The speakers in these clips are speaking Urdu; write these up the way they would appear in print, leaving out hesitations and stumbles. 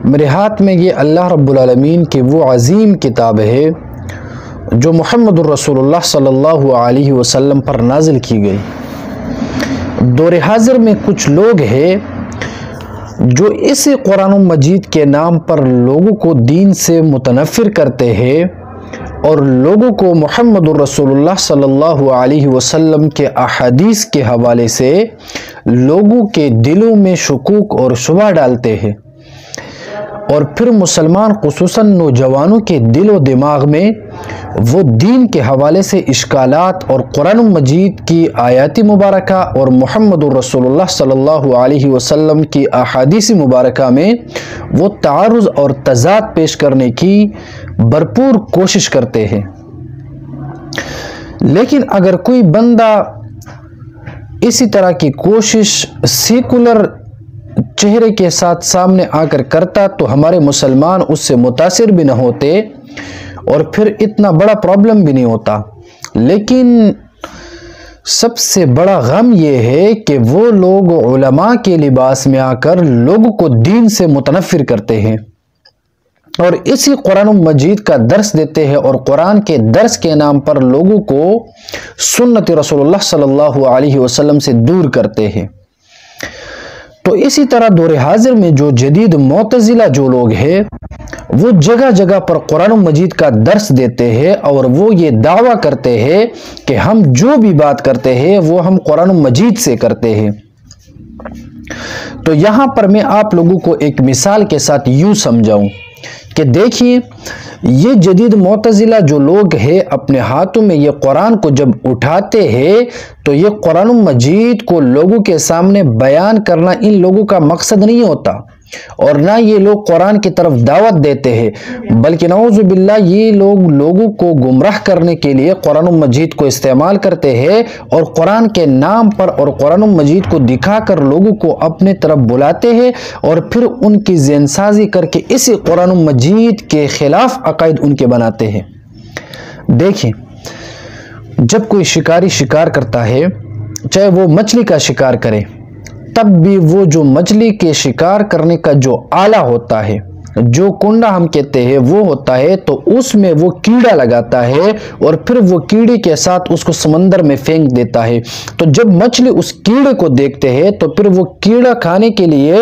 میرے ہاتھ میں یہ اللہ رب العالمین کی وہ عظیم کتاب ہے جو محمد الرسول اللہ صلی اللہ علیہ وسلم پر نازل کی گئی۔ دور حاضر میں کچھ لوگ ہیں جو اس قرآن مجید کے نام پر لوگوں کو دین سے متنفر کرتے ہیں اور لوگوں کو محمد الرسول اللہ صلی اللہ علیہ وسلم کے احادیث کے حوالے سے لوگوں کے دلوں میں شکوک اور شبہ ڈالتے ہیں، اور پھر مسلمان خصوصاً نوجوانوں کے دل و دماغ میں وہ دین کے حوالے سے اشکالات اور قرآن مجید کی آیات مبارکہ اور محمد الرسول اللہ صلی اللہ علیہ وسلم کی احادیث مبارکہ میں وہ تعارض اور تضاد پیش کرنے کی بھرپور کوشش کرتے ہیں۔ لیکن اگر کوئی بندہ اسی طرح کی کوشش سیکولر چہرے کے ساتھ سامنے آ کر کرتا تو ہمارے مسلمان اس سے متاثر بھی نہ ہوتے اور پھر اتنا بڑا پرابلم بھی نہیں ہوتا۔ لیکن سب سے بڑا غم یہ ہے کہ وہ لوگ علماء کے لباس میں آ کر لوگوں کو دین سے متنفر کرتے ہیں اور اسی قرآن مجید کا درس دیتے ہیں اور قرآن کے درس کے نام پر لوگوں کو سنت رسول اللہ صلی اللہ علیہ وسلم سے دور کرتے ہیں۔ تو اسی طرح دور حاضر میں جو جدید معتزلہ جو لوگ ہیں وہ جگہ جگہ پر قرآن مجید کا درس دیتے ہیں اور وہ یہ دعویٰ کرتے ہیں کہ ہم جو بھی بات کرتے ہیں وہ ہم قرآن مجید سے کرتے ہیں۔ تو یہاں پر میں آپ لوگوں کو ایک مثال کے ساتھ یوں سمجھاؤں کہ دیکھیے، یہ جدید معتزلہ جو لوگ ہیں اپنے ہاتھوں میں یہ قرآن کو جب اٹھاتے ہیں تو یہ قرآن مجید کو لوگوں کے سامنے بیان کرنا ان لوگوں کا مقصد نہیں ہوتا، اور نہ یہ لوگ قرآن کی طرف دعوت دیتے ہیں، بلکہ نعوذ باللہ یہ لوگ لوگوں کو گمراہ کرنے کے لیے قرآن مجید کو استعمال کرتے ہیں اور قرآن کے نام پر اور قرآن مجید کو دکھا کر لوگوں کو اپنے طرف بلاتے ہیں اور پھر ان کی ذہن سازی کر کے اسی قرآن مجید کے خلاف عقائد ان کے بناتے ہیں۔ دیکھیں، جب کوئی شکاری شکار کرتا ہے، چاہے وہ مچھلی کا شکار کرے، تب بھی وہ جو مچھلی کے شکار کرنے کا جو آلہ ہوتا ہے، جو کنڈا ہم کہتے ہیں وہ ہوتا ہے، تو اس میں وہ کیڑا لگاتا ہے اور پھر وہ کیڑے کے ساتھ اس کو سمندر میں پھینک دیتا ہے۔ تو جب مچھلی اس کیڑے کو دیکھتے ہیں تو پھر وہ کیڑا کھانے کے لیے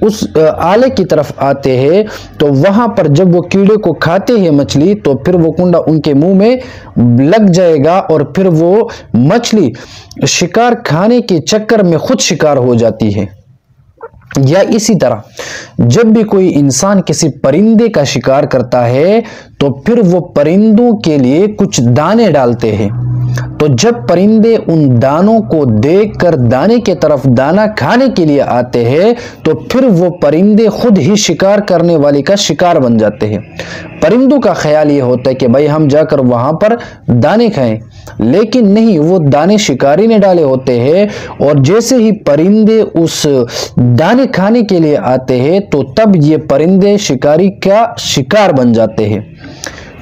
اس آلے کی طرف آتے ہیں، تو وہاں پر جب وہ کیڑے کو کھاتے ہیں مچھلی تو پھر وہ کنڈا ان کے منہ میں لگ جائے گا اور پھر وہ مچھلی شکار کھانے کے چکر میں خود شکار ہو جاتی ہے۔ یا اسی طرح جب بھی کوئی انسان کسی پرندے کا شکار کرتا ہے تو پھر وہ پرندوں کے لیے کچھ دانے ڈالتے ہیں، تو جب پرندے ان دانوں کو دیکھ کر دانے کے طرف دانا کھانے کے لیے آتے ہیں تو پھر وہ پرندے خود ہی شکار کرنے والے کا شکار بن جاتے ہیں۔ پرندوں کا خیال یہ ہوتا ہے کہ بھائی ہم جا کر وہاں پر دانے کھائیں، لیکن نہیں، وہ دانے شکاری نے ڈالے ہوتے ہیں، اور جیسے ہی پرندے اس دانے کھانے کے لیے آتے ہیں تو تب یہ پرندے شکاری کا شکار بن جاتے ہیں۔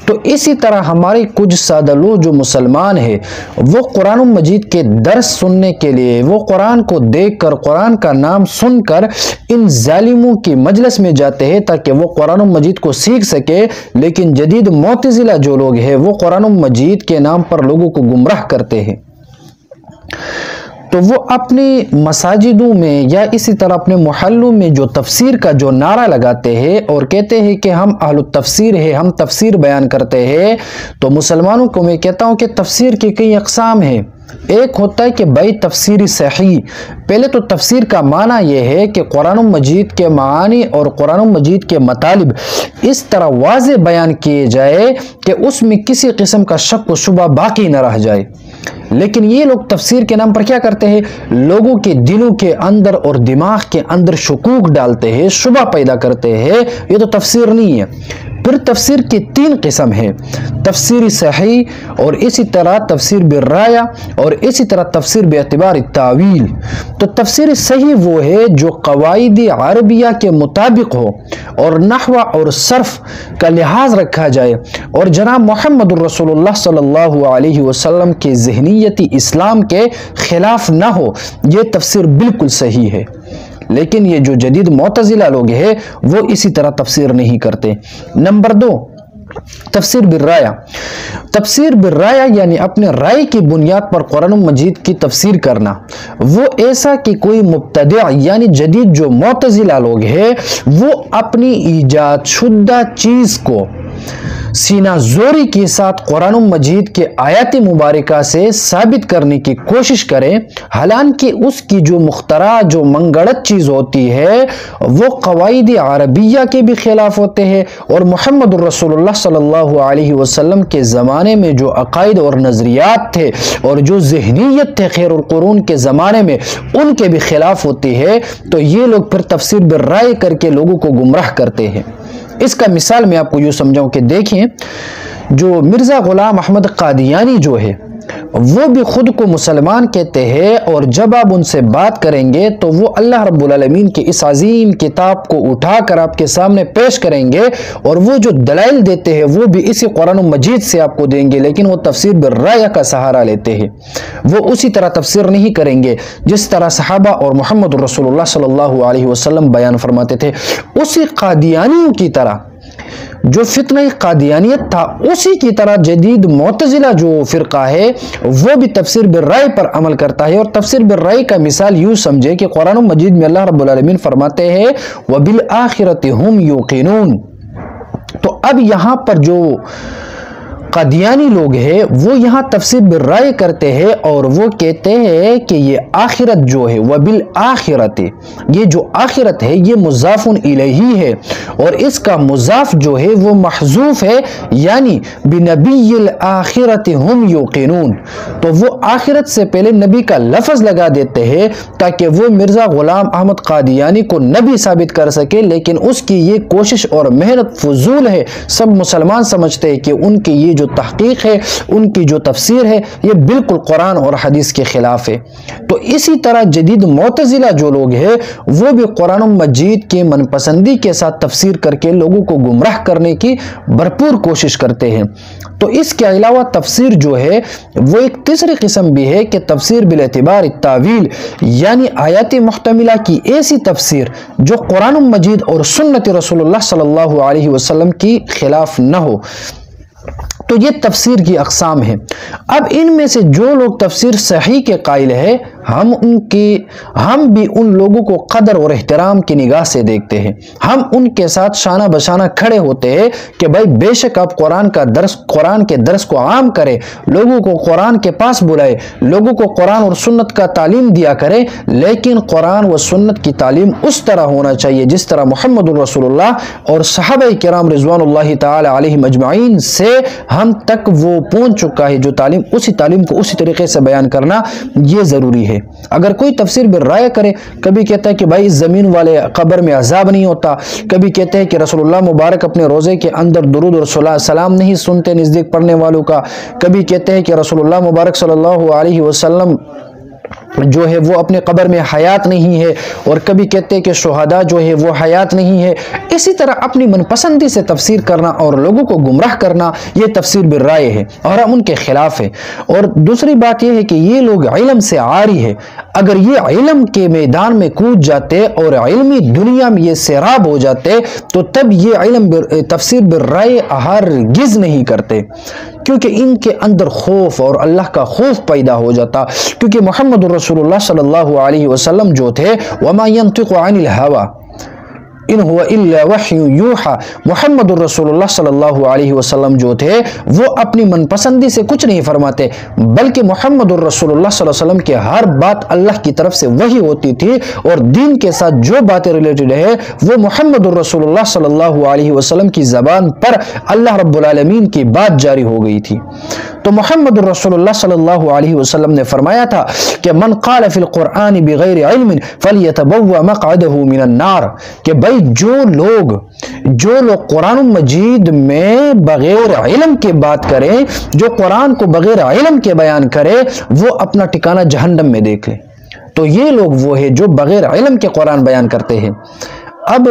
تو اسی طرح ہمارے کچھ سادہ لوگ جو مسلمان ہیں وہ قرآن مجید کے درس سننے کے لیے وہ قرآن کو دیکھ کر قرآن کا نام سن کر ان ظالموں کی مجلس میں جاتے ہیں تاکہ وہ قرآن مجید کو سیکھ سکے، لیکن جدید معتزلہ جو لوگ ہیں وہ قرآن مجید کے نام پر لوگوں کو گمراہ کرتے ہیں۔ تو وہ اپنی مساجدوں میں یا اسی طرح اپنے محلوں میں جو تفسیر کا جو نعرہ لگاتے ہیں اور کہتے ہیں کہ ہم اہل التفسیر ہیں، ہم تفسیر بیان کرتے ہیں، تو مسلمانوں کو میں کہتا ہوں کہ تفسیر کی کئی اقسام ہیں۔ ایک ہوتا ہے کہ بھائی تفسیر صحیح، پہلے تو تفسیر کا معنی یہ ہے کہ قرآن مجید کے معانی اور قرآن مجید کے مطالب اس طرح واضح بیان کیے جائے کہ اس میں کسی قسم کا شک و شبہ باقی نہ رہ جائے۔ لیکن یہ لوگ تفسیر کے نام پر کیا کرتے ہیں؟ لوگوں کے دلوں کے اندر اور دماغ کے اندر شکوک ڈالتے ہیں، شبہ پیدا کرتے ہیں، یہ تو تفسیر نہیں ہے۔ پھر تفسیر کی تین قسم ہے، تفسیر صحیح اور اسی طرح تفسیر بالرایہ اور اسی طرح تفسیر باعتبار التاویل۔ تو تفسیر صحیح وہ ہے جو قواعد عربیہ کے مطابق ہو اور نحو اور صرف کا لحاظ رکھا جائے اور جناب محمد الرسول اللہ صلی اللہ علیہ وسلم کی ذہنیت اسلام کے خلاف نہ ہو، یہ تفسیر بالکل صحیح ہے۔ لیکن یہ جو جدید معتزلہ لوگ ہیں وہ اسی طرح تفسیر نہیں کرتے۔ نمبر 2، تفسیر بالرایہ۔ تفسیر بالرایہ یعنی اپنے رائے کی بنیاد پر قرآن مجید کی تفسیر کرنا۔ وہ ایسا کہ کوئی مبتدع یعنی جدید جو معتزلہ لوگ ہیں وہ اپنی ایجاد شدہ چیز کو سینہ زوری کے ساتھ قرآن مجید کے آیات مبارکہ سے ثابت کرنے کی کوشش کرے، حالانکہ اس کی جو مخترع جو منگڑت چیز ہوتی ہے وہ قواعد عربیہ کے بھی خلاف ہوتے ہیں، اور محمد رسول اللہ صلی اللہ علیہ وسلم کے زمانے میں جو عقائد اور نظریات تھے اور جو ذہنیت تھے خیر القرون کے زمانے میں ان کے بھی خلاف ہوتی ہے، تو یہ لوگ پھر تفسیر بالرائے کر کے لوگوں کو گمراہ کرتے ہیں۔ اس کا مثال میں آپ کو یوں سمجھاؤں کہ دیکھیں، جو مرزا غلام احمد قادیانی جو ہے وہ بھی خود کو مسلمان کہتے ہیں، اور جب آپ ان سے بات کریں گے تو وہ اللہ رب العالمین کی اس عظیم کتاب کو اٹھا کر آپ کے سامنے پیش کریں گے، اور وہ جو دلائل دیتے ہیں وہ بھی اسی قرآن مجید سے آپ کو دیں گے، لیکن وہ تفسیر بالرایہ کا سہارا لیتے ہیں۔ وہ اسی طرح تفسیر نہیں کریں گے جس طرح صحابہ اور محمد رسول اللہ صلی اللہ علیہ وسلم بیان فرماتے تھے۔ اسی قادیانیوں کی طرح جو فتنہ قادیانیت تھا، اسی کی طرح جدید معتزلہ جو فرقہ ہے وہ بھی تفسیر بالرائے پر عمل کرتا ہے، اور تفسیر بالرائے کا مثال یوں سمجھے کہ قرآن مجید میں اللہ رب العالمین فرماتے ہیں وَبِالْآخِرَةِ هُمْ يُوقِنُونَ۔ تو اب یہاں پر جو قادیانی لوگ ہیں وہ یہاں تفسیر بالرائے کرتے ہیں اور وہ کہتے ہیں کہ یہ آخرت جو ہے وبالآخرت، یہ جو آخرت ہے یہ مضاف الیہ ہے، اور اس کا مضاف جو ہے وہ محذوف ہے، یعنی بنبی الآخرت ہم یوقنون۔ تو وہ آخرت سے پہلے نبی کا لفظ لگا دیتے ہیں تاکہ وہ مرزا غلام احمد قادیانی کو نبی ثابت کر سکے، لیکن اس کی یہ کوشش اور محنت فضول ہے۔ سب مسلمان سمجھتے ہیں کہ ان کی یہ جو تحقیق ہے، ان کی جو تفسیر ہے، یہ بالکل قرآن اور حدیث کے خلاف ہے۔ تو اسی طرح جدید معتزلہ جو لوگ ہیں وہ بھی قرآن مجید کے من پسندی کے ساتھ تفسیر کر کے لوگوں کو گمراہ کرنے کی بھرپور کوشش کرتے ہیں۔ تو اس کے علاوہ تفسیر جو ہے وہ ایک تیسری قسم بھی ہے کہ تفسیر بالاعتبار التاویل، یعنی آیات محتملہ کی ایسی تفسیر جو قرآن مجید اور سنت رسول اللہ صلی اللہ علیہ وسلم کی خلاف نہ ہو۔ تو یہ تفسیر کی اقسام ہیں۔ اب ان میں سے جو لوگ تفسیر صحیح کے قائل ہیں ہم بھی ان لوگوں کو قدر اور احترام کی نگاہ سے دیکھتے ہیں۔ ہم ان کے ساتھ شانہ بشانہ کھڑے ہوتے ہیں کہ بھائی بے شک آپ قرآن کے درس کو عام کرے، لوگوں کو قرآن کے پاس بلائے، لوگوں کو قرآن اور سنت کا تعلیم دیا کرے، لیکن قرآن و سنت کی تعلیم اس طرح ہونا چاہیے جس طرح محمد رسول اللہ اور صحابہ کرام رضوان اللہ تعالی علیہم اجمعین سے ہم تک وہ پہنچ چکا ہے۔ جو تعلیم، اسی تعلیم کو اسی طریقے سے بیان کرنا یہ ضروری ہے۔ اگر کوئی تفسیر بالرائے کرے، کبھی کہتا ہے کہ بھائی اس زمین والے قبر میں عذاب نہیں ہوتا، کبھی کہتے ہیں کہ رسول اللہ مبارک اپنے روزے کے اندر درود اور سلام نہیں سنتے نزدیک پڑھنے والوں کا، کبھی کہتے ہیں کہ رسول اللہ مبارک صلی اللہ علیہ وسلم جو ہے وہ اپنے قبر میں حیات نہیں ہے، اور کبھی کہتے ہیں کہ شہداء جو ہے وہ حیات نہیں ہے۔ اسی طرح اپنی من پسندی سے تفسیر کرنا اور لوگوں کو گمراہ کرنا یہ تفسیر بالرائے ہے اور ہم ان کے خلاف ہے۔ اور دوسری بات یہ ہے کہ یہ لوگ علم سے عاری ہے۔ اگر یہ علم کے میدان میں کود جاتے اور علمی دنیا میں یہ سیراب ہو جاتے تو تب یہ علم تفسیر بالرائے ہرگز نہیں کرتے، کیونکہ ان کے اندر خوف اور اللہ کا خوف پیدا ہو جاتا، کیونکہ محمد رسول اللہ صلی اللہ علیہ وسلم جو تھے وما ينطق عن الهوى ان هو الا وحی یوحى، محمد رسول اللہ صلی اللہ علیہ وسلم جو تھے وہ اپنی من پسندی سے کچھ نہیں فرماتے، بلکہ محمد رسول اللہ صلی اللہ علیہ وسلم کے ہر بات اللہ کی طرف سے وحی ہوتی تھی، اور دین کے ساتھ جو باتیں ریلیٹڈ ہے وہ محمد رسول اللہ صلی اللہ علیہ وسلم کی زبان پر اللہ رب العالمین کی بات جاری ہو گئی تھی۔ تو محمد رسول اللہ صلی اللہ علیہ وسلم نے فرمایا تھا کہ من قال فی القرآن بغیر علم فلیتبوأ مقعدہ من النار، کہ بھائی جو لوگ قرآن مجید میں بغیر علم کے بات کریں، جو قرآن کو بغیر علم کے بیان کرے، وہ اپنا ٹھکانہ جہنم میں دیکھ لے۔ تو یہ لوگ وہ ہے جو بغیر علم کے قرآن بیان کرتے ہیں۔ اب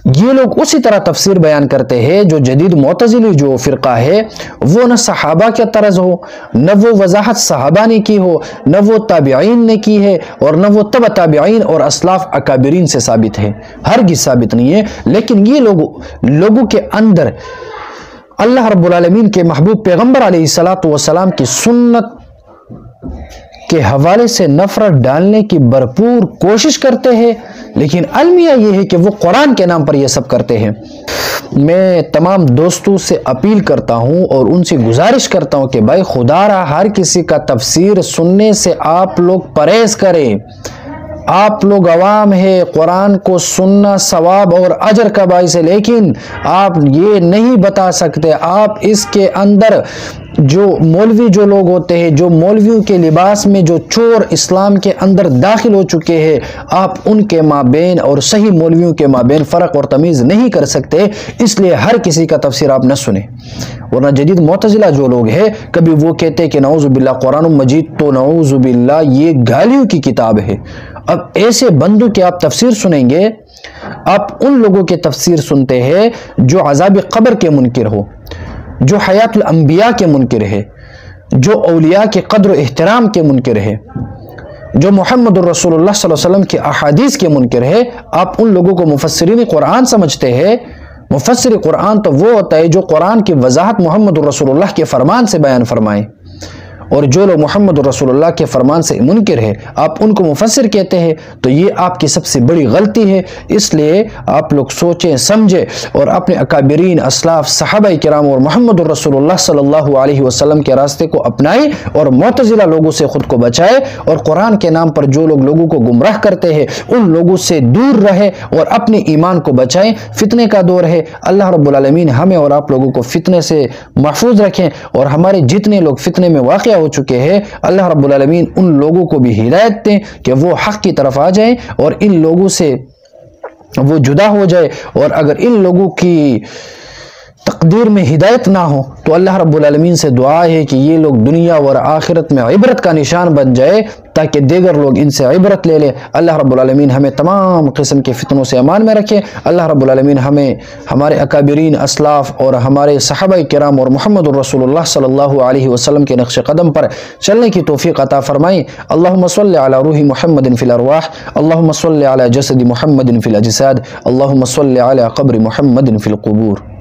یہ لوگ اسی طرح تفسیر بیان کرتے ہیں جو جدید معتزلی جو فرقہ ہے، وہ نہ صحابہ کا طرز ہو، نہ وہ وضاحت صحابہ نے کی ہو، نہ وہ تابعین نے کی ہے، اور نہ وہ تبع تابعین اور اسلاف اکابرین سے ثابت ہے، ہرگز ثابت نہیں ہے۔ لیکن یہ لوگوں کے اندر اللہ رب العالمین کے محبوب پیغمبر علیہ السلام کی سنت کے حوالے سے نفرت ڈالنے کی بھرپور کوشش کرتے ہیں، لیکن المیہ یہ ہے کہ وہ قرآن کے نام پر یہ سب کرتے ہیں۔ میں تمام دوستوں سے اپیل کرتا ہوں اور ان سے گزارش کرتا ہوں کہ بھائی خدا را ہر کسی کا تفسیر سننے سے آپ لوگ پرہیز کریں۔ آپ لوگ عوام ہے، قرآن کو سننا ثواب اور اجر کا باعث ہے، لیکن آپ یہ نہیں بتا سکتے، آپ اس کے اندر جو مولوی جو لوگ ہوتے ہیں، جو مولویوں کے لباس میں جو چور اسلام کے اندر داخل ہو چکے ہیں، آپ ان کے مابین اور صحیح مولویوں کے مابین فرق اور تمیز نہیں کر سکتے، اس لیے ہر کسی کا تفسیر آپ نہ سنیں۔ ورنہ جدید معتزلہ جو لوگ ہیں، کبھی وہ کہتے ہیں کہ نعوذ باللہ قرآن مجید تو نعوذ باللہ یہ گالیوں کی کتاب ہے۔ اب ایسے بندوں کی آپ تفسیر سنیں گے، آپ ان لوگوں کے تفسیر سنتے ہیں جو عذاب قبر کے منکر ہو، جو حیات الانبیاء کے منکر ہے، جو اولیاء کے قدر و احترام کے منکر ہے، جو محمد الرسول اللہ صلی اللہ علیہ وسلم کی احادیث کے منکر ہے۔ آپ ان لوگوں کو مفسرین قرآن سمجھتے ہیں۔ مفسر قرآن تو وہ ہوتا ہے جو قرآن کی وضاحت محمد الرسول اللہ کے فرمان سے بیان فرمائیں، اور جو لوگ محمد الرسول اللہ کے فرمان سے منکر ہے آپ ان کو مفسر کہتے ہیں، تو یہ آپ کی سب سے بڑی غلطی ہے۔ اس لیے آپ لوگ سوچیں سمجھیں اور اپنے اکابرین، اسلاف، صحابہ کرام اور محمد الرسول اللہ صلی اللہ علیہ وسلم کے راستے کو اپنائیں اور معتزلہ لوگوں سے خود کو بچائیں، اور قرآن کے نام پر جو لوگ لوگوں کو گمراہ کرتے ہیں ان لوگوں سے دور رہے اور اپنے ایمان کو بچائیں۔ فتنے کا دور ہے، اللہ رب العالمین ہمیں اور آپ لوگوں کو فتنے سے محفوظ رکھیں، اور ہمارے جتنے لوگ فتنے میں واقع ہو چکے ہیں اللہ رب العالمین ان لوگوں کو بھی ہدایت دیں کہ وہ حق کی طرف آ جائیں اور ان لوگوں سے وہ جدا ہو جائے۔ اور اگر ان لوگوں کی تقدیر میں ہدایت نہ ہو تو اللہ رب العالمین سے دعا ہے کہ یہ لوگ دنیا اور آخرت میں عبرت کا نشان بن جائے تاکہ دیگر لوگ ان سے عبرت لے لیں۔ اللہ رب العالمین ہمیں تمام قسم کے فتنوں سے امان میں رکھے۔ اللہ رب العالمین ہمیں ہمارے اکابرین، اسلاف اور ہمارے صحابہ کرام اور محمد الرسول اللہ صلی اللہ علیہ وسلم کے نقش قدم پر چلنے کی توفیق عطا فرمائیں۔ اللہم صلی علی روح محمد فی الارواح، اللہم صلی علی جسد محمد فی الاجساد، اللہم صلی علی قبر محمد فی القبور۔